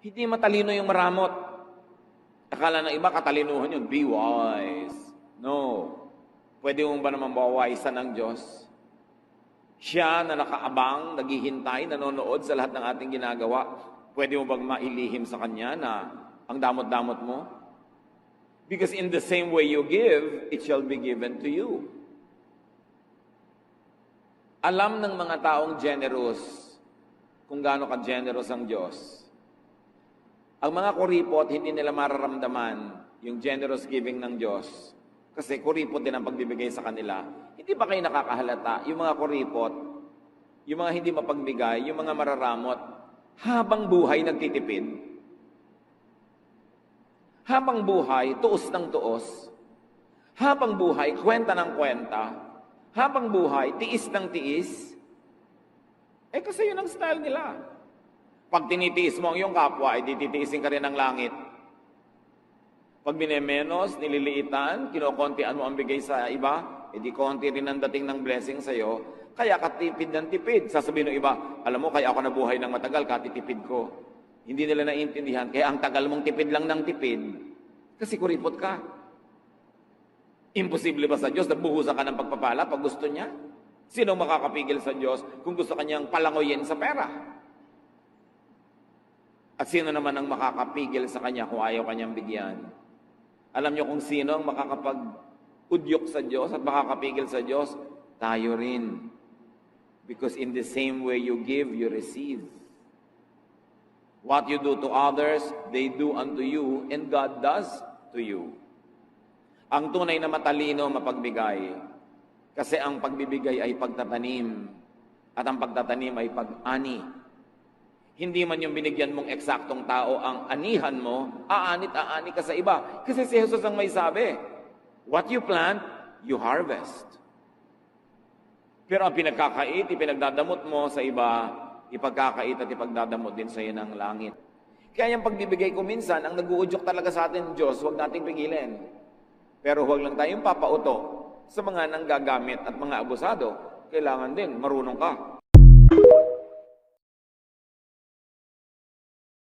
Hindi matalino yung maramot. Akala ng iba, katalinuhan yun. Be wise. No. Pwede mo ba naman bawisan ng Diyos? Siya na nakaabang, naghihintay, nanonood sa lahat ng ating ginagawa. Pwede mo bang mailihim sa Kanya na ang damot-damot mo? Because in the same way you give, it shall be given to you. Alam ng mga taong generous kung gaano ka-generous ang Diyos. Ang mga kuripot, hindi nila mararamdaman yung generous giving ng Diyos. Kasi kuripot din ang pagbibigay sa kanila. Hindi ba kayo nakakahalata? Yung mga kuripot, yung mga hindi mapagbigay, yung mga mararamot, habang buhay nagtitipid. Habang buhay, tuos ng tuos. Habang buhay, kwenta ng kwenta. Habang buhay, tiis ng tiis. Kasi yun ang style nila. Pag tinitiis mo ang iyong kapwa, tititiisin ka rin ng langit. Pag binemenos, nililiitan, kinokontian mo ang bigay sa iba, di konti rin ang dating ng blessing sa'yo, kaya katipid ng tipid. Sasabihin ng iba, alam mo, kaya ako nabuhay ng matagal, katitipid ko. Hindi nila naiintindihan, kaya ang tagal mong tipid lang ng tipid, kasi kuripot ka. Imposible ba sa Diyos na buhusan ka ng pagpapala pag gusto niya? Sino makakapigil sa Diyos kung gusto kanyang palangoyin sa pera? At sino naman ang makakapigil sa Kanya kung ayaw Kanyang bigyan? Alam niyo kung sino ang makakapag-udyok sa Diyos at makakapigil sa Diyos? Tayo rin. Because in the same way you give, you receive. What you do to others, they do unto you, and God does to you. Ang tunay na matalino, mapagbigay. Kasi ang pagbibigay ay pagtatanim. At ang pagtatanim ay pag-ani. Hindi man yung binigyan mong eksaktong tao ang anihan mo, aanit-aani ka sa iba. Kasi si Jesus ang may sabi, what you plant, you harvest. Pero ang pinagkakait, ipinagdadamot mo sa iba, ipagkakait at ipagdadamot din sa iyo ng langit. Kaya yung pagbibigay ko minsan, ang nag-uudyok talaga sa atin, Diyos, huwag nating pigilin. Pero huwag lang tayong papauto sa mga nanggagamit at mga abusado. Kailangan din, marunong ka.